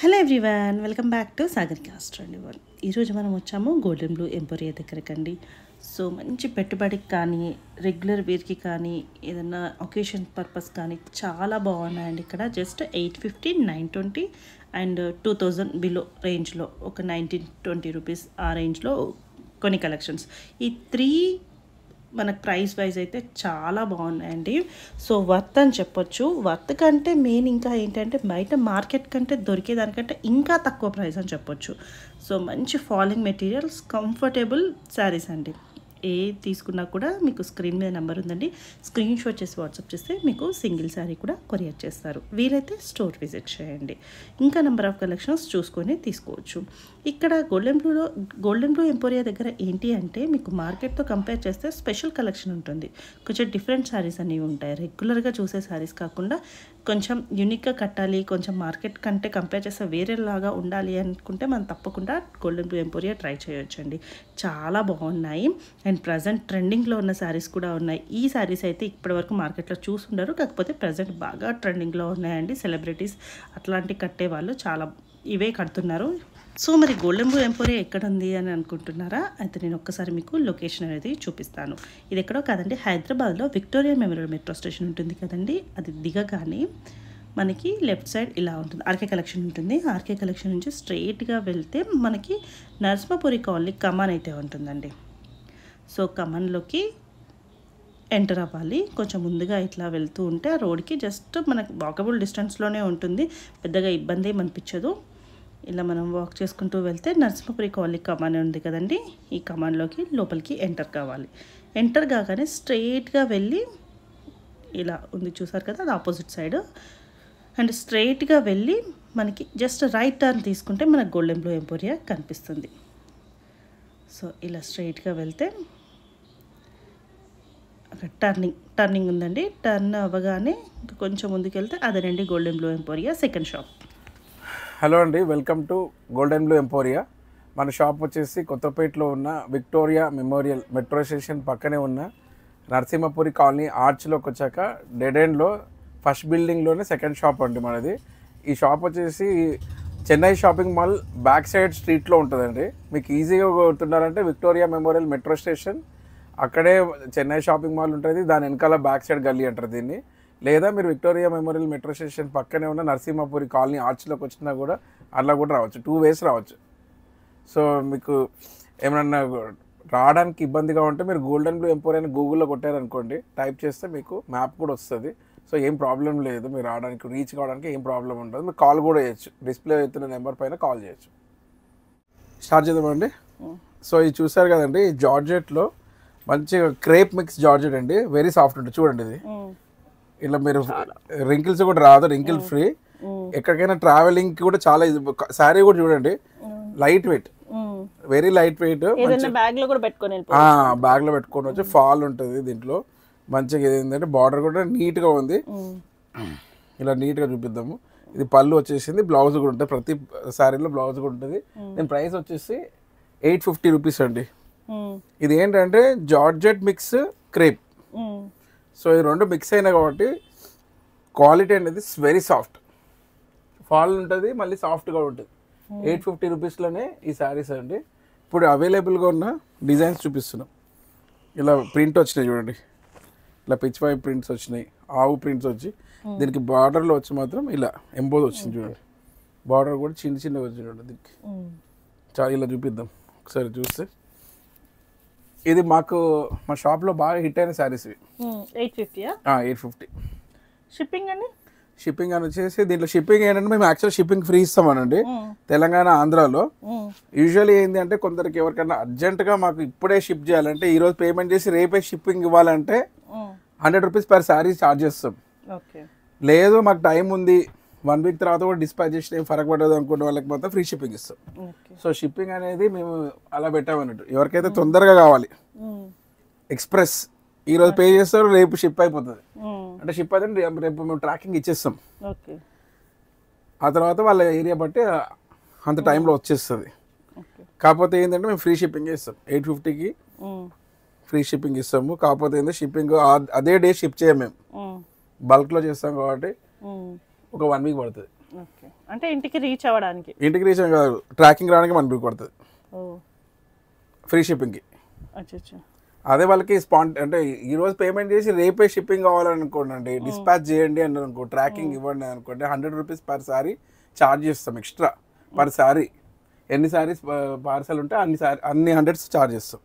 Hello everyone, welcome back to Sagar cost అండి. ఈరోజు మనం వచ్చాము గోల్డెన్ బ్లూ ఎంపోరియా దగ్గరకండి. సో మంచి పెట్టుబడికి కానీ రెగ్యులర్ వేర్కి కానీ ఏదైనా ఒకేషన్ పర్పస్ కానీ చాలా బాగున్నాయండి. ఇక్కడ జస్ట్ 850, 920 అండ్ 2000 బిలో రేంజ్లో ఒక 19-20 రూపీస్ ఆ రేంజ్లో కొన్ని కలెక్షన్స్. ఈ త్రీ మనకు ప్రైస్ వైజ్ అయితే చాలా బాగున్నాయండి. సో వర్త్ అని చెప్పొచ్చు. వర్త్ కంటే మెయిన్ ఇంకా ఏంటంటే బయట మార్కెట్ కంటే దొరికేదానికంటే ఇంకా తక్కువ ప్రైస్ అని చెప్పొచ్చు. సో మంచి ఫాలింగ్ మెటీరియల్స్, కంఫర్టబుల్ శారీస్ అండి. ఏ తీసుకున్నా కూడా మీకు స్క్రీన్ మీద నెంబర్ ఉందండి, స్క్రీన్ షాట్ చేసి వాట్సాప్ చేస్తే మీకు సింగిల్ శారీ కూడా కొరియర్ చేస్తారు. వీలైతే స్టోర్ విజిట్ చేయండి, ఇంకా నెంబర్ ఆఫ్ కలెక్షన్స్ చూసుకొని తీసుకోవచ్చు. ఇక్కడ గోల్డెన్ బ్లూ ఎంపోరియా దగ్గర ఏంటి అంటే మీకు మార్కెట్తో కంపేర్ చేస్తే స్పెషల్ కలెక్షన్ ఉంటుంది. కొంచెం డిఫరెంట్ శారీస్ అనేవి ఉంటాయి. రెగ్యులర్గా చూసే శారీస్ కాకుండా కొంచెం యూనిక్గా కట్టాలి, కొంచెం మార్కెట్ కంటే కంపేర్ చేస్తే వేరేలాగా ఉండాలి అనుకుంటే మనం తప్పకుండా గోల్డెన్ బ్లూ ఎంపోరియా ట్రై చేయొచ్చండి. చాలా బాగున్నాయి అండ్ ప్రజెంట్ ట్రెండింగ్లో ఉన్న శారీస్ కూడా ఉన్నాయి. ఈ శారీస్ అయితే ఇప్పటివరకు మార్కెట్లో చూసుండరు, కాకపోతే ప్రజెంట్ బాగా ట్రెండింగ్లో ఉన్నాయండి. సెలబ్రిటీస్ అట్లాంటి కట్టే వాళ్ళు చాలా ఇవే కడుతున్నారు. సో మరి గోల్డెన్ బ్లూ ఎంపోరియా ఎక్కడ ఉంది అని అనుకుంటున్నారా? అయితే నేను ఒక్కసారి మీకు లొకేషన్ అనేది చూపిస్తాను. ఇది ఎక్కడో కాదండి, హైదరాబాద్లో విక్టోరియా మెమోరియల్ మెట్రో స్టేషన్ ఉంటుంది కదండి, అది దిగగానే మనకి లెఫ్ట్ సైడ్ ఇలా ఉంటుంది, ఆర్కే కలెక్షన్ ఉంటుంది. ఆర్కే కలెక్షన్ నుంచి స్ట్రైట్గా వెళ్తే మనకి నరసింహపురి కాలనీ కమాన్ అయితే ఉంటుందండి. సో కమాన్లోకి ఎంటర్ అవ్వాలి. కొంచెం ముందుగా ఇట్లా వెళ్తూ ఉంటే ఆ రోడ్కి జస్ట్ మనకు వాకబుల్ డిస్టెన్స్లోనే ఉంటుంది, పెద్దగా ఇబ్బంది ఏం అనిపించదు. ఇలా మనం వాక్ చేసుకుంటూ వెళ్తే నరసింహపురి కాలనీ కమాన్ ఉంది కదండి, ఈ కమాన్లోకి లోపలికి ఎంటర్ కావాలి. ఎంటర్ కాగానే స్ట్రైట్గా వెళ్ళి ఇలా ఉంది చూసారు కదా, అది ఆపోజిట్ సైడ్. అండ్ స్ట్రైట్గా వెళ్ళి మనకి జస్ట్ రైట్ టర్న్ తీసుకుంటే మనకు గోల్డెన్ బ్లూ ఎంపోరియా కనిపిస్తుంది. సో ఇలా స్ట్రైట్గా వెళ్తే అక్కడ టర్నింగ్ ఉందండి. టర్న్ అవ్వగానే ఇంకా కొంచెం ముందుకు వెళ్తే అదేనండి golden blue emporia second shop. Hello అండి, welcome to golden blue emporia. మన షాప్ వచ్చేసి కొత్తపేటలో ఉన్న విక్టోరియా మెమోరియల్ మెట్రో స్టేషన్ పక్కనే ఉన్న నరసింహపురి కాలనీ ఆర్చ్లోకి వచ్చాక డెడ్ ఎండ్లో ఫస్ట్ బిల్డింగ్లోనే సెకండ్ షాప్ అండి మనది. ఈ షాప్ వచ్చేసి Chennai shopping mall back side స్ట్రీట్లో ఉంటుందండి. మీకు ఈజీగా గుర్తున్నారంటే విక్టోరియా మెమోరియల్ మెట్రో స్టేషన్ అక్కడే చెన్నై షాపింగ్ మాల్ ఉంటుంది, దాని వెనకాల బ్యాక్ సైడ్ గల్లీ అంటారు దీన్ని. లేదా మీరు విక్టోరియా మెమోరియల్ మెట్రో స్టేషన్ పక్కనే ఉన్న నరసింహపురి కాలనీ ఆర్చ్లోకి వచ్చినా కూడా అట్లా కూడా రావచ్చు, 2 ways రావచ్చు. సో మీకు ఏమన్నా రావడానికి ఇబ్బందిగా ఉంటే మీరు గోల్డెన్ బ్లూ ఎంపోరియా గూగుల్లో కొట్టారనుకోండి, టైప్ చేస్తే మీకు మ్యాప్ కూడా వస్తుంది. సో ఏం ప్రాబ్లం లేదు, మీరు రావడానికి రీచ్ కావడానికి ఏం ప్రాబ్లం ఉండదు. మీరు కాల్ కూడా చేయొచ్చు, డిస్ప్లే అవుతున్న నెంబర్ పైన కాల్ చేయొచ్చు. స్టార్ట్ చేద్దామండి. సో ఇది చూసారు కదండి, ఈ జార్జెట్లో మంచిగా క్రేప్ మిక్స్ జార్జెట్ అండి, వెరీ సాఫ్ట్ ఉంటుంది. చూడండి ఇది ఇలా మీరు రింకిల్స్ కూడా రాదు, రింకిల్ ఫ్రీ. ఎక్కడికైనా ట్రావెలింగ్ కూడా చాలా శారీ కూడా చూడండి, light weight, very light weight. Bag లో పెట్టుకోవచ్చు. ఫాల్ ఉంటుంది దీంట్లో. మంచిగా ఏంటంటే బార్డర్ కూడా నీట్గా ఉంది. ఇలా నీట్గా చూపిద్దాము. ఇది పళ్ళు వచ్చేసింది, బ్లౌజ్ కూడా ఉంటుంది, ప్రతి శారీలో బ్లౌజ్ కూడా ఉంటుంది. దీని ప్రైస్ వచ్చేసి 850 రూపీస్ అండి. ఇది ఏంటంటే జార్జెట్ మిక్స్ క్రేప్. సో ఈ రెండు మిక్స్ అయినాయి కాబట్టి క్వాలిటీ అనేది వెరీ సాఫ్ట్, ఫాల్ ఉంటుంది, మళ్ళీ సాఫ్ట్గా ఉంటుంది. 850 రూపీస్లోనే ఈ శారీస్ అండి. ఇప్పుడు అవైలబుల్గా ఉన్న డిజైన్స్ చూపిస్తున్నాం. ఇలా ప్రింట్ వచ్చినాయి చూడండి, ఇలా పిచ్ పై ప్రింట్స్ వచ్చినాయి, ఆవు ప్రింట్స్ వచ్చి దీనికి బార్డర్లో వచ్చి మాత్రం ఇలా ఎంబోజ్ వచ్చింది చూడండి. బార్డర్ కూడా చిన్నగా వచ్చి చూడండి దీనికి. చాలా ఇలా చూపిద్దాం ఒకసారి చూస్తే. ఇది మా షాప్లో బాగా హిట్ అయిన శారీస్ ఇవి. 850. షిప్పింగ్ అండి? షిప్పింగ్ అని వచ్చేసి దీంట్లో షిప్పింగ్ ఏంటంటే మేము యాక్చువల్ షిప్పింగ్ ఫ్రీ ఇస్తామనండి తెలంగాణ, ఆంధ్రాలో. యూజువల్లీ ఏంటి అంటే కొందరికి ఎవరికైనా అర్జెంటుగా మాకు ఇప్పుడే షిప్ చేయాలంటే, ఈరోజు పేమెంట్ చేసి రేపే షిప్పింగ్ ఇవ్వాలంటే 100 రూపీస్ పర్ శారీ ఛార్జ్ చేస్తాం. లేదు మాకు టైం ఉంది, 1 వీక్ తర్వాత కూడా డిస్పాచ్ చేసిన ఏం ఫరక్ పడదు అనుకునే వాళ్ళకి మాత్రం ఫ్రీ షిప్పింగ్ ఇస్తాం. సో షిప్పింగ్ అనేది మేము అలా పెట్టామన్నట్టు. ఎవరికైతే తొందరగా కావాలి, ఎక్స్ప్రెస్, ఈరోజు పే చేస్తారు రేపు షిప్ అయిపోతుంది అంటే షిప్ అయితే రేపు మేము ట్రాకింగ్ ఇచ్చేస్తాం. ఆ తర్వాత వాళ్ళ ఏరియా బట్టి అంత టైంలో వచ్చేస్తుంది. కాకపోతే ఏంటంటే మేము ఫ్రీ షిప్పింగ్ ఇస్తాం, 850కి ఫ్రీ షిప్పింగ్ ఇస్తాము. కాకపోతే ఏంటంటే షిప్పింగ్ అదే డే షిప్ చేయం, మేము బల్క్లో చేస్తాం కాబట్టి ఒక 1 వీక్ పడుతుంది. ఓకే, అంటే ఇంటికి రీచ్ అవ్వడానికి. ఇంటికి రీచ్ కాదు, ట్రాకింగ్ రావడానికి 1 వీక్ పడుతుంది ఓ, ఫ్రీ షిప్పింగ్కి. అచ్చా. అదే వాళ్ళకి అంటే ఈరోజు పేమెంట్ చేసి రేపే షిప్పింగ్ కావాలనుకోండి, డిస్పాచ్ చేయండి అని అనుకో, ట్రాకింగ్ ఇవ్వండి అనుకోండి, 100 రూపీస్ పర్ సారీ ఛార్జ్ చేస్తాం ఎక్స్ట్రా పర్ సారీ. ఎన్ని సారీస్ పార్సల్ ఉంటే అన్ని హండ్రెడ్స్ ఛార్జ్ చేస్తాం.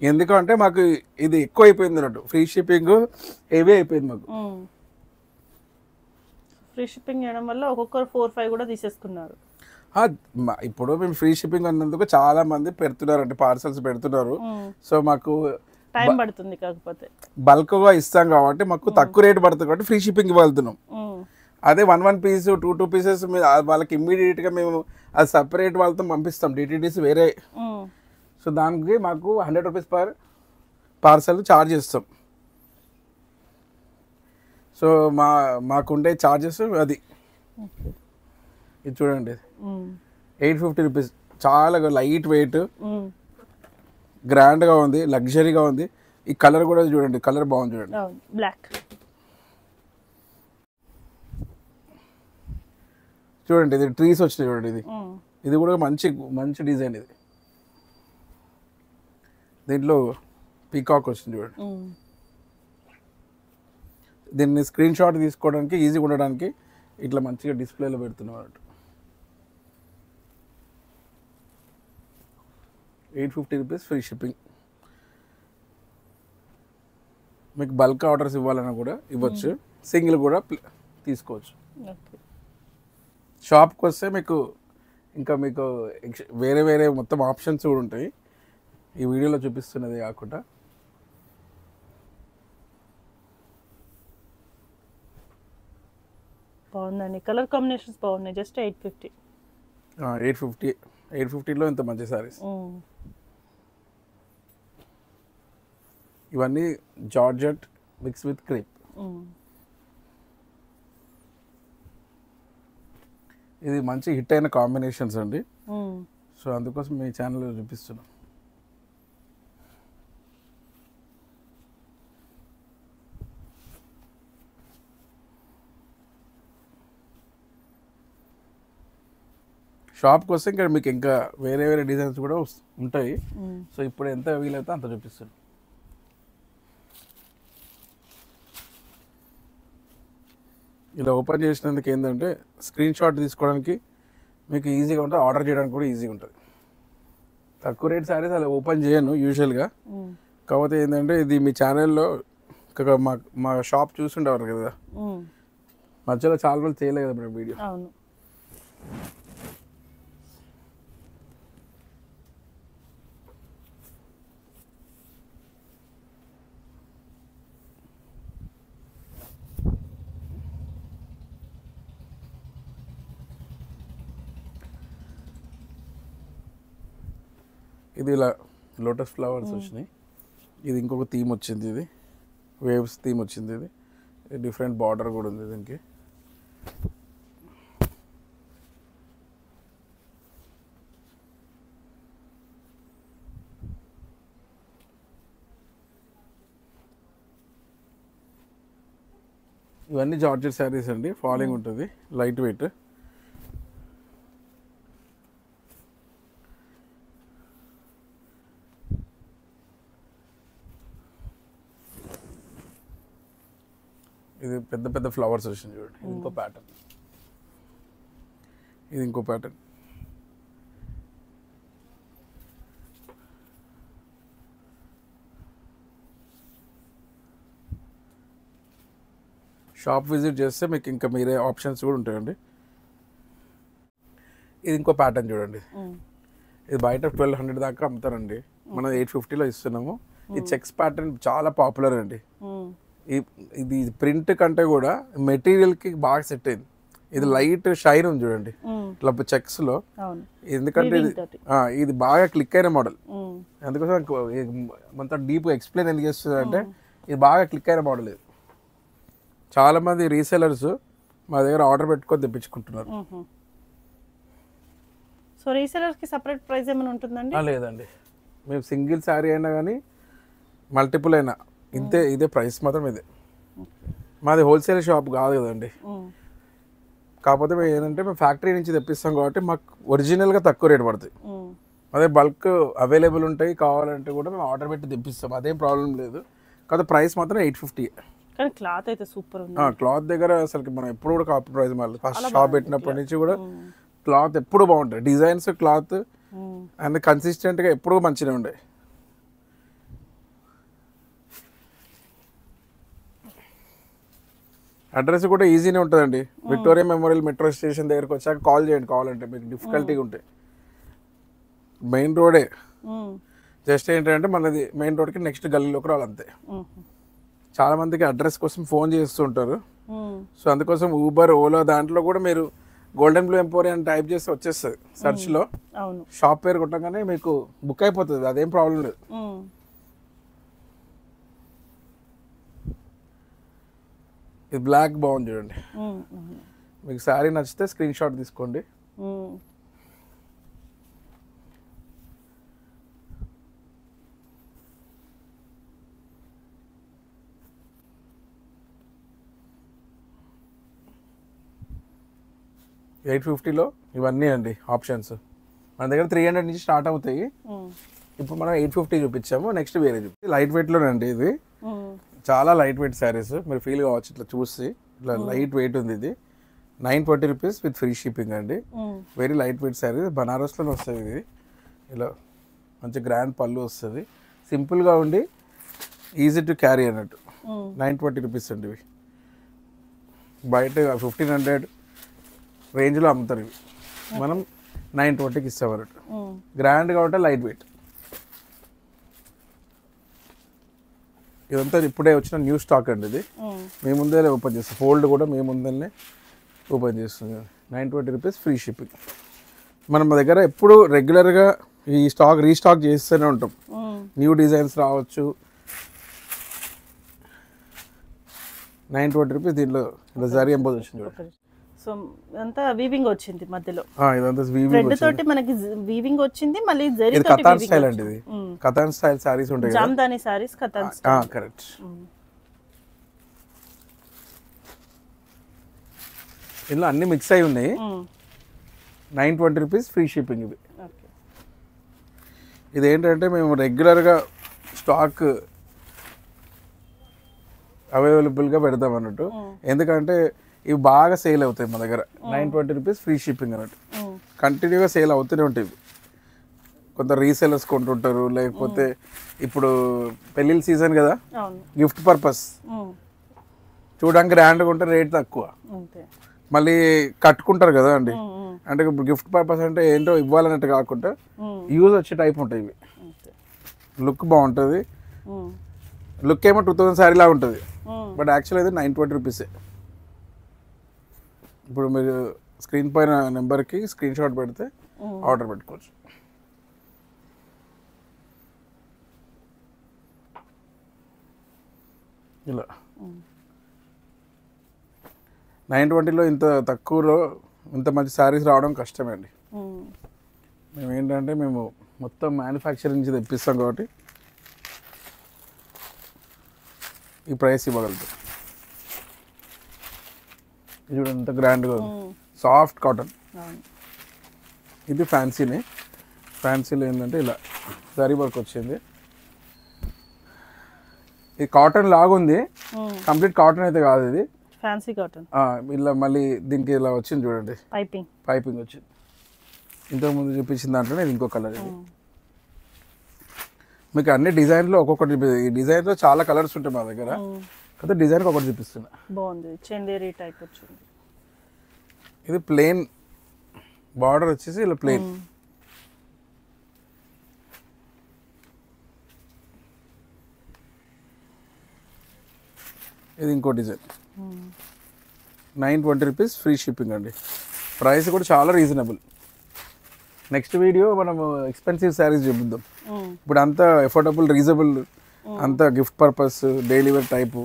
ఎందుకంటే మాకు ఇది ఎక్కువ అయిపోయింది అన్నట్టు, ఫ్రీ షిప్పింగ్ హెవీ అయిపోయింది మాకు. ఫ్రీ షిప్పింగ్ చేయడం వల్ల ఒక్కొక్కరు 4-5 కూడా తీసేసుకున్నారు. ఇప్పుడు మేము ఫ్రీ షిప్పింగ్ అన్నందుకు చాలా మంది పెడుతున్నారు, అంటే పార్సల్స్ పెడుతున్నారు. సో మాకు టైం పడుతుంది, కాకపోతే బల్క్గా ఇస్తాం కాబట్టి మాకు తక్కువ రేట్ పడుతుంది కాబట్టి ఫ్రీ షిప్పింగ్ వెళ్తున్నాం. అదే 1 పీస్ 2 పీసెస్ వాళ్ళకి ఇమ్మీడియట్గా మేము అది సపరేట్ వాళ్ళతో పంపిస్తాం, డిటిడిస్ వేరే. సో దానికి మాకు 100 రూపీస్ పర్ పార్సల్ ఛార్జ్ చేస్తాం. సో మాకుండే ఛార్జెస్ అది. ఇది చూడండి, 850 రూపీస్, చాలా లైట్ వెయిట్, గ్రాండ్గా ఉంది, లగ్జరీగా ఉంది. ఈ కలర్ కూడా చూడండి, కలర్ బాగుంది చూడండి, బ్లాక్. చూడండి ఇది ట్రీస్ వచ్చినాయి చూడండి, ఇది కూడా మంచి మంచి డిజైన్. ఇది దీంట్లో పీకాక్ వచ్చింది చూడండి. దీన్ని స్క్రీన్ షాట్ తీసుకోవడానికి ఈజీగా ఉండడానికి ఇట్లా మంచిగా డిస్ప్లేలో పెడుతున్నాం అన్నట్టు. 850 రూపీస్ ఫ్రీ షిప్పింగ్. మీకు బల్క్ ఆర్డర్స్ ఇవ్వాలన్నా కూడా ఇవ్వచ్చు, సింగిల్ కూడా తీసుకోవచ్చు. షాప్కి వస్తే మీకు ఇంకా మీకు వేరే వేరే మొత్తం ఆప్షన్స్ కూడా ఉంటాయి, ఈ వీడియోలో చూపిస్తున్నది కాకుండా. బాగుందండి, కలర్ కాంబినేషన్స్ బాగున్నాయి. జస్ట్ 850లో ఇంత మంచి సారీస్. ఇవన్నీ జార్జెట్ మిక్స్ విత్ క్రేప్. ఇది మంచి హిట్ అయిన కాంబినేషన్స్ అండి. సో అందుకోసం మీ ఛానల్లో చూపిస్తున్నాం. షాప్కి వస్తే ఇంకా మీకు ఇంకా వేరే వేరే డిజైన్స్ కూడా ఉంటాయి. సో ఇప్పుడు ఎంత వీలైతే అంత చూపిస్తాను. ఇలా ఓపెన్ చేసినందుకు ఏంటంటే స్క్రీన్ షాట్ తీసుకోవడానికి మీకు ఈజీగా ఉంటుంది, ఆర్డర్ చేయడానికి కూడా ఈజీగా ఉంటుంది. తక్కువ రేట్ సారీస్ అలా ఓపెన్ చేయను యూజువల్గా. కాకపోతే ఏంటంటే ఇది మీ ఛానల్లో మా షాప్ చూస్తుండేవారు కదా, మధ్యలో చాలా రోజులు చేయలేదు కదా మేడం వీడియో. ఇది ఇలా లోటస్ ఫ్లవర్స్ వచ్చినాయి. ఇది ఇంకొక థీమ్ వచ్చింది, ఇది వేవ్స్ థీమ్ వచ్చింది. ఇది డిఫరెంట్ బార్డర్ కూడా ఉంది దీనికి. ఇవన్నీ జార్జెట్ శారీస్ అండి, ఫాలింగ్ ఉంటుంది, లైట్ వెయిట్. ఇది పెద్ద పెద్ద ఫ్లవర్స్ వచ్చింది చూడండి. ఇది ఇంకో ప్యాటర్న్, ఇది ఇంకో ప్యాటర్న్. షాప్ విజిట్ చేస్తే మీకు ఇంకా మీరే ఆప్షన్స్ కూడా ఉంటాయండి. ఇది ఇంకో ప్యాటర్న్ చూడండి, ఇది బయట 1200 దాకా అమ్ముతారండి, మనం 850లో ఇస్తున్నాము. ఈ చెక్స్ ప్యాటర్న్ చాలా పాపులర్ అండి. ఇది ప్రింట్ కంటే కూడా మెటీరియల్కి బాగా సెట్ అయింది. ఇది లైట్ షైన్ ఉంది చూడండి ఇట్లా చెక్స్లో, ఎందుకంటే ఇది బాగా క్లిక్ అయిన మోడల్. అందుకోసం మొత్తం డీప్గా ఎక్స్ప్లెయిన్ ఎందుకు చేస్తుంది అంటే ఇది బాగా క్లిక్ అయిన మోడల్. ఇది చాలామంది రీసెలర్స్ మా దగ్గర ఆర్డర్ పెట్టుకొని తెప్పించుకుంటున్నారు. సో రీసెలర్స్కి సపరేట్ ప్రైస్ ఏమైనా ఉంటుందండి? లేదండి, మేము సింగిల్ శారీ అయినా కానీ మల్టిపుల్ అయినా ఇదే ప్రైస్ మాత్రం ఇదే. మాది హోల్సేల్ షాప్ కాదు కదండి, కాకపోతే మేము ఏంటంటే మేము ఫ్యాక్టరీ నుంచి తెప్పిస్తాం కాబట్టి మాకు ఒరిజినల్గా తక్కువ రేట్ పడుతుంది. అదే బల్క్ అవైలబుల్ ఉంటాయి, కావాలంటే కూడా మేము ఆర్డర్ పెట్టి తెప్పిస్తాం, అదేం ప్రాబ్లం లేదు. కాకపోతే ప్రైస్ మాత్రం 850. కానీ క్లాత్ అయితే సూపర్ ఉంది. క్లాత్ దగ్గర అసలు మనం ఎప్పుడు కూడా కాపీ ప్రైస్ మళ్ళీ ఫస్ట్ షాప్ పెట్టినప్పటి నుంచి కూడా క్లాత్ ఎప్పుడు బాగుంటాయి, డిజైన్స్ క్లాత్ అండ్ కన్సిస్టెంట్గా ఎప్పుడు మంచిగా ఉండే. అడ్రస్ కూడా ఈజీనే ఉంటుందండి. విక్టోరియా మెమోరియల్ మెట్రో స్టేషన్ దగ్గరకు వచ్చాక కాల్ చేయండి కావాలంటే, మీకు డిఫికల్టీగా ఉంటాయి. మెయిన్ రోడే, జస్ట్ ఏంటంటే మనది మెయిన్ రోడ్కి నెక్స్ట్ గల్లీలోకి రావాలి అంతే. చాలా మందికి అడ్రస్ కోసం ఫోన్ చేస్తుంటారు, సో అందుకోసం ఊబర్ ఓలా దాంట్లో కూడా మీరు గోల్డెన్ బ్లూ ఎంపోరియా అని టైప్ చేస్తే వచ్చేస్తుంది సెర్చ్లో. షాప్ పేరు కొట్టగానే మీకు బుక్ అయిపోతుంది, అదేం ప్రాబ్లం లేదు. ఇది బ్లాక్ బాగుంది చూడండి, మీకు శారీ నచ్చితే స్క్రీన్ షాట్ తీసుకోండి. $850 ఇవన్నీ అండి ఆప్షన్స్. మన దగ్గర 300 నుంచి స్టార్ట్ అవుతాయి. ఇప్పుడు మనం 850 చూపించాము, నెక్స్ట్ వేరే చూపి. లైట్ వెయిట్లోనండి ఇది, చాలా లైట్ వెయిట్ శారీస్, మీరు ఫీల్ కావచ్చు ఇట్లా చూసి. ఇట్లా లైట్ వెయిట్ ఉంది ఇది. 920 రూపీస్ విత్ ఫ్రీ షిప్పింగ్ అండి. వెరీ లైట్ వెయిట్ శారీ, బనారస్లోనే వస్తుంది ఇది. ఇలా మంచి గ్రాండ్ పళ్ళు వస్తుంది, సింపుల్గా ఉండి ఈజీ టు క్యారీ అన్నట్టు. 920 రూపీస్ అండి ఇవి. బయట 1500 రేంజ్లో అమ్ముతారు ఇవి, మనం 920కి ఇస్తాం అన్నట్టు. గ్రాండ్గా ఉంటే లైట్ వెయిట్. ఇదంతా ఇప్పుడే వచ్చిన న్యూ స్టాక్ అండి ఇది, మీ ముందే ఓపెన్ చేస్తాం. ఫోల్డ్ కూడా మీ ముందరనే ఓపెన్ చేస్తుంది. 920 రూపీస్ ఫ్రీ షిప్పింగ్. మనం మా దగ్గర ఎప్పుడు రెగ్యులర్గా ఈ స్టాక్ రీస్టాక్ చేస్తూనే ఉంటాం. న్యూ డిజైన్స్ రావచ్చు. 920 రూపీస్. దీంట్లో జరీ ఎంబోజ్ వచ్చింది చూడండి. సో అంతా వీవింగ్ వచ్చింది మధ్యలో, ఇదంతా వీవింగ్ తోటి మనకి వీవింగ్ వచ్చింది. మళ్ళీ జరీ ఇది కతాన్ స్టైల్ అండి, ఇది కతాన్ స్టైల్ సారీస్ ఉంటాయి, జామ్దాని సారీస్ కతాన్ స్టైల్. కరెక్ట్. ఇందులో అన్ని మిక్స్ అయి ఉన్నాయి. 920 రూపీస్ ఫ్రీ షిప్పింగ్ ఇది. ఇది ఏంటంటే మేము రెగ్యులర్గా స్టాక్ అవైలబుల్గా పెడతాం అన్నట్టు, ఎందుకంటే ఇవి బాగా సేల్ అవుతాయి మా దగ్గర. 920 రూపీస్ ఫ్రీ షిప్పింగ్ అన్నట్టు, కంటిన్యూగా సేల్ అవుతూనే ఉంటాయి. కొంత రీసేలర్స్ కొంటుంటారు, లేకపోతే ఇప్పుడు పెళ్ళిళ్ళ సీజన్ కదా, గిఫ్ట్ పర్పస్ చూడడానికి గ్రాండ్గా ఉంటే రేట్ తక్కువ, మళ్ళీ కట్టుకుంటారు కదా అండి. అంటే ఇప్పుడు గిఫ్ట్ పర్పస్ అంటే ఏంటో ఇవ్వాలన్నట్టు కాకుండా యూజ్ వచ్చే టైప్ ఉంటాయి ఇవి. లుక్ బాగుంటుంది, లుక్ ఏమో 2000 శారీ లాగా ఉంటుంది, బట్ యాక్చువల్ అయితే 920 రూపీసే. ఇప్పుడు మీరు స్క్రీన్ పైన నెంబర్కి స్క్రీన్ షాట్ పెడితే ఆర్డర్ పెట్టుకోవచ్చు. ఇలా 920లో ఇంత తక్కువలో ఇంత మంచి శారీస్ రావడం కష్టమే అండి. మేము ఏంటంటే మేము మొత్తం మ్యానుఫ్యాక్చరింగ్ నుంచి తెప్పిస్తాం కాబట్టి ఈ ప్రైస్ ఇవ్వగలుగుతాం. ఇది చూడండి ఎంత గ్రాండ్గా ఉంది, సాఫ్ట్ కాటన్. ఇది ఫ్యాన్సీనే, ఫ్యాన్సీలో ఏంటంటే ఇలా జరీ వర్క్ వచ్చింది. ఇది కాటన్ లాగుంది, కంప్లీట్ కాటన్ అయితే కాదు, ఇది ఫ్యాన్సీ కాటన్. ఇలా మళ్ళీ దీనికి ఇలా వచ్చింది చూడండి, పైపింగ్ వచ్చింది. ఇంతకుముందు చూపించిన దాంట్లోనే ఇది ఇంకో కలర్. ఇది మీకు అన్ని డిజైన్లో ఒక్కొక్కటి, ఈ డిజైన్లో చాలా కలర్స్ ఉంటాయి మా దగ్గర, అయితే డిజైన్ ఒకటి చూపిస్తున్నా. బాగుంది, చందేరి టైప్ వచ్చింది. ఇది ప్లెయిన్ బార్డర్ వచ్చేసి ఇలా ప్లెయిన్. ఇది ఇంకో డిజైన్. 920 రూపీస్ ఫ్రీ షిప్పింగ్ అండి. ప్రైస్ కూడా చాలా రీజనబుల్. నెక్స్ట్ వీడియో మనం ఎక్స్పెన్సివ్ శారీస్ చూపిద్దాం. ఇప్పుడు అంతా ఎఫోర్డబుల్, రీజనబుల్, అంతా gift purpose, daily wear type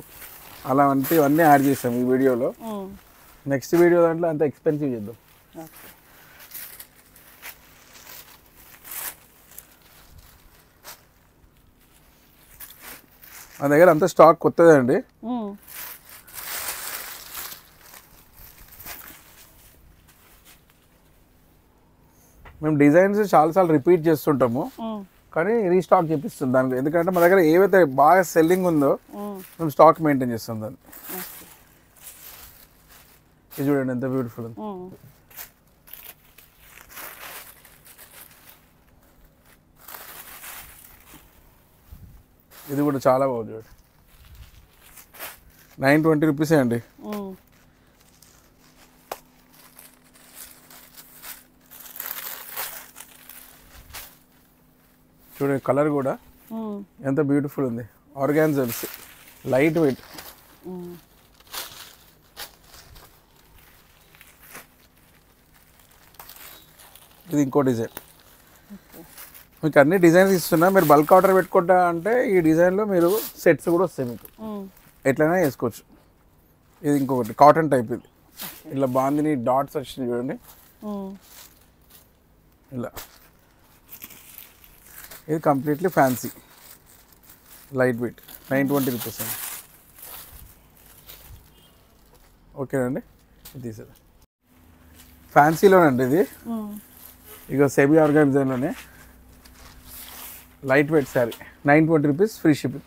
అలాంటివన్నీ యాడ్ చేసాం ఈ వీడియోలో. నెక్స్ట్ వీడియో దాంట్లో అంతా ఎక్స్పెన్సివ్ చేద్దాం. మా దగ్గర అంతా స్టాక్ కొత్తదే అండి. మేము డిజైన్స్ చాలాసార్లు రిపీట్ చేస్తుంటాము, కానీ రీస్టాక్ చేపిస్తుంది దానికి. ఎందుకంటే మా దగ్గర ఏవైతే బాగా సెల్లింగ్ ఉందో మేము స్టాక్ మెయింటైన్ చేస్తాం దాన్ని. ఇది చూడండి ఎంత బ్యూటిఫుల్ ఉంది. ఇది కూడా చాలా బాగుంది చూడండి. 920 రూపీసే అండి. చూడండి కలర్ కూడా ఎంత బ్యూటిఫుల్ ఉంది. ఆర్గాన్జల్స్, లైట్ వెయిట్. ఇది ఇంకో డిజైన్. మీకు అన్ని డిజైన్స్ ఇస్తున్నా, మీరు బల్క్ ఆర్డర్ పెట్టుకుంటా అంటే ఈ డిజైన్లో మీరు సెట్స్ కూడా వస్తాయి, మీకు ఎట్లయినా వేసుకోవచ్చు. ఇది ఇంకొకటి కాటన్ టైప్. ఇది ఇలా బాందిని డాట్స్ వచ్చినాయి చూడండి ఇలా. ఇది completely fancy light weight, 920 rupees అండి. ఓకేనండి, ఇది తీసేది ఫ్యాన్సీలోనండి. ఇది ఇక సెమీ ఆర్గానిజంలోనే light weight sari, 920 rupees, free shipping.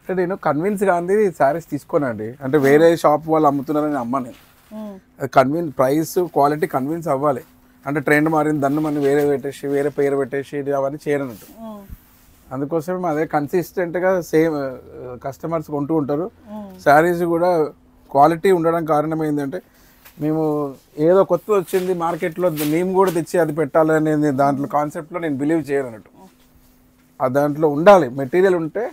అంటే నేను కన్విన్స్ కాంది శారీస్ తీసుకోనండి. అంటే వేరే షాప్ వాళ్ళు అమ్ముతున్నారని అమ్మ నేను. అది ప్రైస్ క్వాలిటీ కన్విన్స్ అవ్వాలి. అంటే ట్రెండ్ మారింది దాన్ని మనం వేరే పెట్టేసి వేరే పేరు పెట్టేసి అవన్నీ చేయనట్టు. అందుకోసమే అదే కన్సిస్టెంట్గా సేమ్ కస్టమర్స్ కొంటూ ఉంటారు. శారీస్ కూడా క్వాలిటీ ఉండడం కారణం ఏంటంటే మేము ఏదో కొత్త వచ్చింది మార్కెట్లో మేము కూడా తెచ్చి అది పెట్టాలనేది దాంట్లో కాన్సెప్ట్లో నేను బిలీవ్ చేయను అన్నట్టు. ఆ దాంట్లో ఉండాలి మెటీరియల్ ఉంటే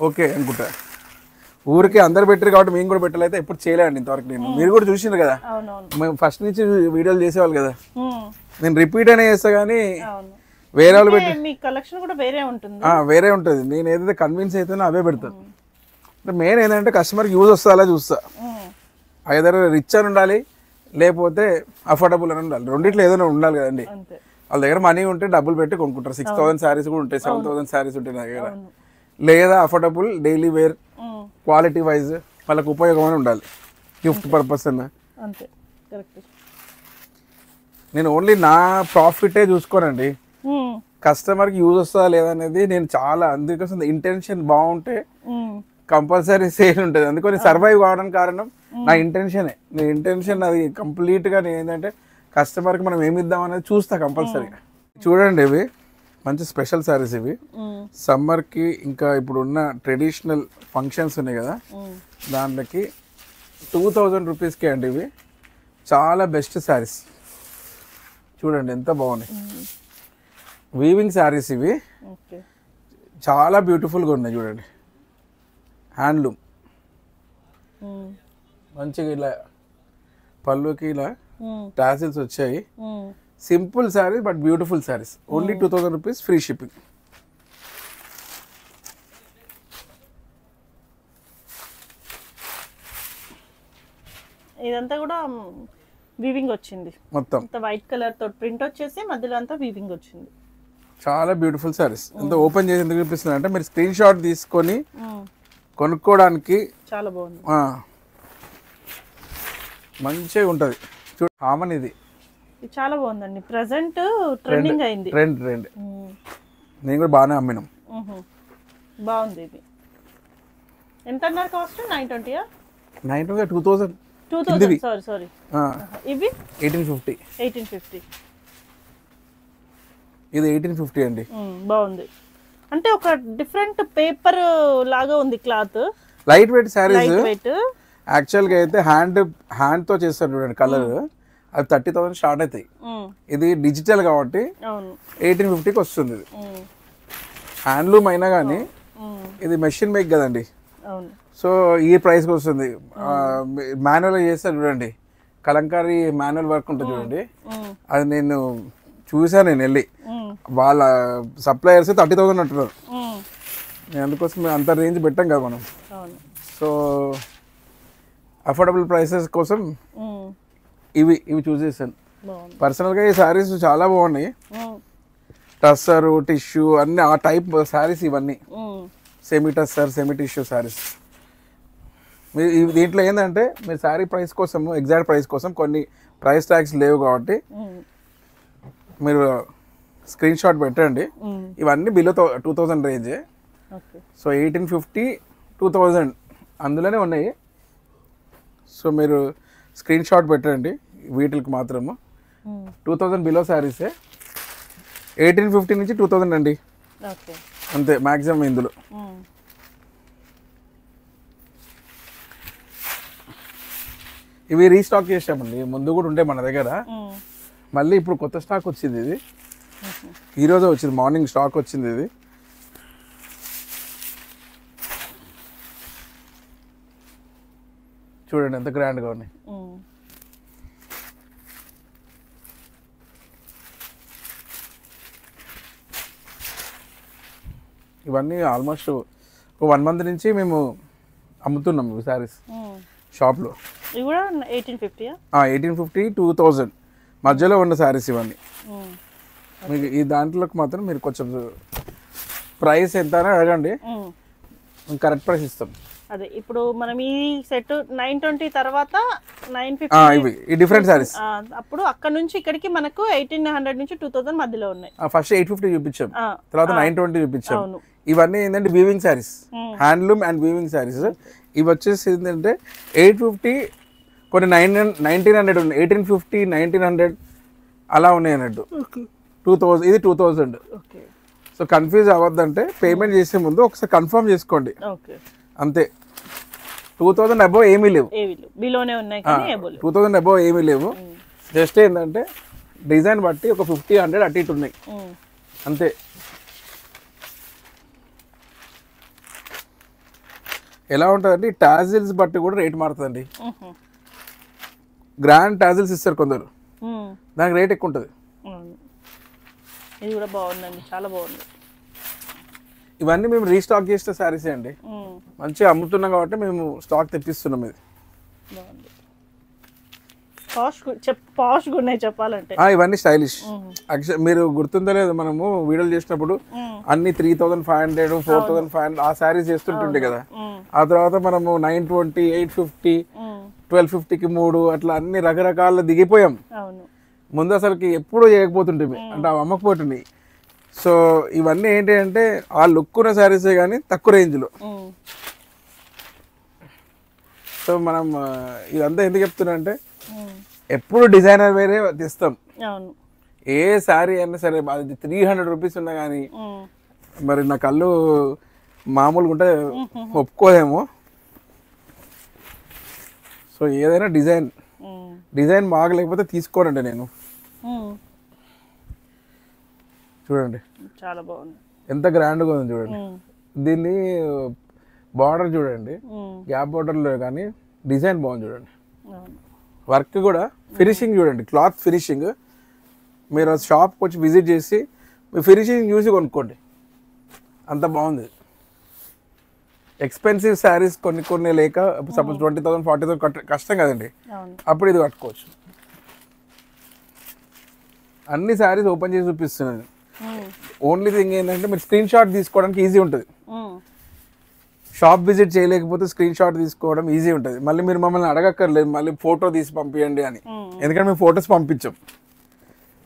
ఓకే అనుకుంటా. ఊరికి అందరు పెట్టారు కాబట్టి మేము కూడా పెట్టాలైతే ఎప్పుడు చేయలేండి ఇంతవరకు. నేను మీరు కూడా చూసిండ్రు కదా, మేము ఫస్ట్ నుంచి వీడియోలు చేసేవాళ్ళు కదా. నేను రిపీట్ అనే చేస్తా కానీ వేరే వాళ్ళు పెట్టి వేరే ఉంటుంది. నేను ఏదైతే కన్విన్స్ అవుతానో అవే పెడతాను. అంటే మెయిన్ ఏంటంటే కస్టమర్కి యూజ్ వస్తా అలా చూస్తా. ఐదర్ రిచ్ అని ఉండాలి లేకపోతే అఫోర్డబుల్ అని ఉండాలి. రెండిట్లో ఏదైనా ఉండాలి కదండి. వాళ్ళ దగ్గర మనీ ఉంటే డబ్బులు పెట్టి కొనుక్కుంటారు. 6000 శారీస్ కూడా ఉంటాయి, 7000 శారీస్ ఉంటాయి నా దగ్గర. లేదా affordable daily wear quality wise వాళ్ళకి ఉపయోగం ఉండాలి, గిఫ్ట్ పర్పస్ అన్న. నేను ఓన్లీ నా ప్రాఫిటే చూసుకోనండి, కస్టమర్కి యూజ్ వస్తుందా లేదా అనేది నేను చాలా. అందుకోసం ఇంటెన్షన్ బాగుంటే కంపల్సరీ సేల్ ఉంటుంది. అందుకని సర్వైవ్ కావడానికి కారణం నా ఇంటెన్షనే. నేను ఇంటెన్షన్ అది కంప్లీట్గా నేను ఏంటంటే కస్టమర్కి మనం ఏమి ఇద్దాం అనేది చూస్తా కంపల్సరీగా. చూడండి ఇవి మంచి స్పెషల్ శారీస్. ఇవి సమ్మర్కి ఇంకా ఇప్పుడు ఉన్న ట్రెడిషనల్ ఫంక్షన్స్ ఉన్నాయి కదా దాంట్లోకి 2000 రూపీస్కే అండి. ఇవి చాలా బెస్ట్ శారీస్. చూడండి ఎంత బాగున్నాయి. వీవింగ్ శారీస్ ఇవి చాలా బ్యూటిఫుల్గా ఉన్నాయి. చూడండి హ్యాండ్లూమ్ మంచిగా ఇలా పళ్ళుకి ఇలా టాసిల్స్ వచ్చాయి. Simple saris but beautiful saris. Only 2000 rupees, free shipping. ఇదంతా కూడా వీవింగ్ వచ్చింది మొత్తం. వైట్ కలర్ తో ప్రింట్ వచ్చేసి మధ్యలో అంతా వీవింగ్ వచ్చింది. చాలా బ్యూటిఫుల్ శారీస్. ఎంత ఓపెన్ చేసి ఎందుకు చూపిస్తున్నా అంటే మీరు స్క్రీన్ షాట్ తీసుకొని కొనుక్కోవడానికి చాలా బాగుంది, మంచిగా ఉంటుంది. చూడ కామన్ ఇది చాలా బాగుందండి. ప్రెసెంట్ ట్రెండింగ్ అయింది. ట్రెండ్ నేను కూడా బాగానే అమ్మినాం. బాగుంది. ఇది ఎంత అన్నారు కాస్ట్? 920. 2000 సారీ ఇవి 1850. ఇది 1850 అండి. బాగుంది. అంటే ఒక డిఫరెంట్ పేపర్ లాగా ఉంది క్లాత్. Light weight saris. యాక్చువల్గా అయితే హ్యాండ్ తో చేస్తారు చూడండి కలర్, అది 30,000 స్టార్ట్ అవుతాయి. ఇది డిజిటల్ కాబట్టి 1850కి వస్తుంది. ఇది హ్యాండ్లూమ్ అయినా కానీ ఇది మెషిన్ మేక్ కదండి, సో ఈ ప్రైస్కి వస్తుంది. మాన్యువల్గా చేస్తారు చూడండి, కలంకారీ మాన్యువల్ వర్క్ ఉంటుంది చూడండి, అది నేను చూసాను. నేను వెళ్ళి వాళ్ళ సప్లయర్స్ 30,000 అంటున్నారు. నేను అందుకోసం అంత రేంజ్ పెట్టాం కదా మనం. సో అఫోర్డబుల్ ప్రైసెస్ కోసం ఇవి చూస్ చేశాను. పర్సనల్గా ఈ శారీస్ చాలా బాగున్నాయి. టస్సరు టిష్యూ అన్ని ఆ టైప్ శారీస్ ఇవన్నీ semi tussar semi tissue saris. మీరు దీంట్లో ఏంటంటే మీరు శారీ ప్రైస్ కోసం ఎగ్జాక్ట్ ప్రైస్ కోసం కొన్ని ప్రైస్ ట్యాగ్స్ లేవు కాబట్టి మీరు స్క్రీన్ షాట్ పెట్టండి. ఇవన్నీ బిలో 2000 రేంజే. సో 1850 2000 అందులోనే ఉన్నాయి. సో మీరు స్క్రీన్ షాట్ పెట్టండి వీటికి మాత్రము. 2000 బిలో శారీసే. 1850 నుంచి 2000 అండి అంతే మ్యాక్సిమం ఇందులో. ఇవి రీస్టాక్ చేసామండి, ముందు కూడా ఉండే మన దగ్గర. మళ్ళీ ఇప్పుడు కొత్త స్టాక్ వచ్చింది. ఇది ఈరోజే వచ్చింది, మార్నింగ్ స్టాక్ వచ్చింది. ఇది చూడండి ఎంత గ్రాండ్గా ఉన్నాయి. ఇవన్నీ ఆల్మోస్ట్ ఒక 1 మంత్ నుంచి మేము అమ్ముతున్నాం ఇవి శారీస్ షాప్లో. 1850 2000 మధ్యలో ఉన్న శారీస్ ఇవన్నీ. మీకు ఈ దాంట్లోకి మాత్రం మీరు కొంచెం ప్రైస్ ఎంత అని అడగండి, కరెక్ట్ ప్రైస్ ఇస్తాం. అదే ఇప్పుడు మనం ఈ సెట్ 920 తర్వాత 950 ఇవి ఈ డిఫరెంట్ సారీస్. అప్పుడు అక్కడ నుంచి ఇక్కడికి మనకు 1800 నుంచి 2000 మధ్యలో ఉన్నాయి. ఫస్ట్ 850 చూపించాం, తర్వాత 920 చూపించాం. ఇవన్నీ ఏంటంటే weaving saris, handloom and weaving saris. ఇవి వచ్చేసి ఏంటంటే 850, కొన్ని 1900 ఉన్నాయి, 1850 1900 అలా ఉన్నాయి అన్నట్టు. 2000 ఇది 2000. సో కన్ఫ్యూజ్ అవ్వద్దంటే పేమెంట్ చేసే ముందు ఒకసారి కన్ఫర్మ్ చేసుకోండి అంతే. 2000 అబోవ్ ఏమీ లేవు, 2000 అబోవ్ ఏమీ లేవు. జస్ట్ ఏంటంటే డిజైన్ బట్టి ఒక 50-100 అటు ఇటు ఉన్నాయి అంతే. ఎలా ఉంటుందండి, టాజిల్స్ బట్టి కూడా రేట్ మారుతుందండి. గ్రాండ్ టాజిల్స్ ఇస్తారు కొందరు, దానికి రేట్ ఎక్కువ ఉంటుంది. ఇది కూడా బాగుందండి, చాలా బాగుంది. ఇవన్నీ మేము రీస్టాక్ చేసిన శారీసే అండి, మంచిగా అమ్ముతున్నాం కాబట్టి మేము స్టాక్ తెప్పిస్తున్నాం. ఇది చెప్పాలంటే ఇవన్నీ స్టైలిష్. మీరు గుర్తుందో లేదు, మనము వీడియోలు చేసినప్పుడు అన్ని 3500 4500 ఆ శారీస్ చేస్తుంటుండే కదా. ఆ తర్వాత మనము 920 850 1250కి 3 అట్లా అన్ని రకరకాల దిగిపోయాం. ముందు అసలుకి ఎప్పుడు చేయకపోతుంటే అంటే అమ్మకపోతుండే. సో ఇవన్నీ ఏంటి అంటే ఆ లుక్ ఉన్న శారీసే కానీ తక్కువ రేంజ్లో. సో మనం ఇదంతా ఎందుకు చెప్తున్నా అంటే ఎప్పుడు డిజైనర్ వేరే తెస్తాం. ఏ శారీ అయినా సరే అది 300 రూపీస్ ఉన్నా కానీ మరి నా కళ్ళు మామూలుగా ఉంటే ఒప్పుకోలేము. సో ఏదైనా డిజైన్ బాగలేకపోతే తీసుకోనండి నేను. చూడండి చాలా బాగుంది, ఎంత గ్రాండ్గా ఉంది చూడండి. దీన్ని బార్డర్ చూడండి, గ్యాప్ బార్డర్లో కానీ డిజైన్ బాగుంది చూడండి. వర్క్ కూడా ఫినిషింగ్ చూడండి, క్లాత్ ఫినిషింగ్. మీరు షాప్కి వచ్చి విజిట్ చేసి మీ ఫినిషింగ్ చూసి కొనుక్కోండి, అంత బాగుంది. ఎక్స్పెన్సివ్ శారీస్ కొన్ని లేక సపోజ్ 20,000 40,000 కష్టం కదండి, అప్పుడు ఇది కట్టుకోవచ్చు. అన్ని శారీస్ ఓపెన్ చేసి చూపిస్తున్నాను. ఓన్లీ థింగ్ ఏంటంటే మీరు స్క్రీన్ షాట్ తీసుకోవడానికి ఈజీ ఉంటుంది. షాప్ విజిట్ చేయలేకపోతే స్క్రీన్ షాట్ తీసుకోవడం ఈజీ ఉంటుంది. మళ్ళీ మీరు మమ్మల్ని అడగక్కర్లేదు మళ్ళీ ఫోటో తీసి పంపించండి అని, ఎందుకంటే మేము ఫొటోస్ పంపించాం.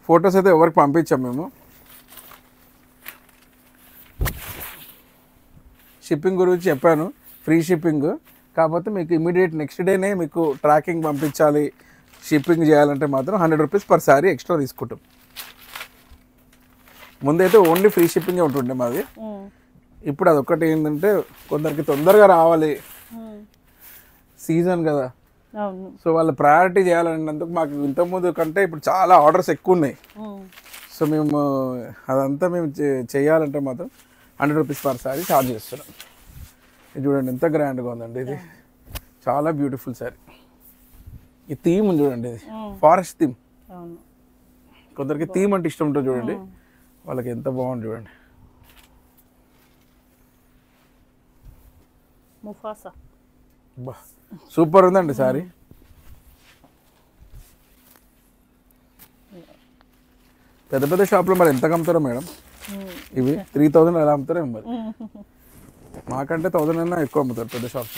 ఫొటోస్ అయితే ఎవరికి పంపించాం మేము. షిప్పింగ్ గురించి చెప్పాను, ఫ్రీ షిప్పింగ్. కాకపోతే మీకు ఇమీడియట్ నెక్స్ట్ డేనే మీకు ట్రాకింగ్ పంపించాలి. షిప్పింగ్ చేయాలంటే మాత్రం 100 రూపీస్ పర్ సారీ ఎక్స్ట్రా తీసుకుంటాం. ముందైతే ఓన్లీ ఫ్రీ షిప్పింగే ఉంటుండే మాది. ఇప్పుడు అదొక్కటి ఏంటంటే కొందరికి తొందరగా రావాలి, సీజన్ కదా, సో వాళ్ళు ప్రయారిటీ చేయాలన్నందుకు మాకు ఇంతకుముందు కంటే ఇప్పుడు చాలా ఆర్డర్స్ ఎక్కువ ఉన్నాయి. సో మేము అదంతా మేము చేయాలంటే మాత్రం 100 రూపీస్ పర్ సారీ ఛార్జ్ చేస్తున్నాం. ఇది చూడండి ఎంత గ్రాండ్గా ఉందండి, ఇది చాలా బ్యూటిఫుల్ సారీ. ఈ థీమ్ ఉంది చూడండి, ఇది ఫారెస్ట్ థీమ్. కొందరికి థీమ్ అంటే ఇష్టం ఉంటుంది చూడండి, వాళ్ళకి ఎంత బాగుంది చూడండి. సూపర్ ఉందండి సారీ. పెద్ద పెద్ద షాప్లో మరి ఎంత అమ్ముతారో మేడం ఇవి 3000 ఎలా అమ్ముతారో మరి మాకంటే 1000 అన్నా ఎక్కువ అమ్ముతారు పెద్ద షాప్స్.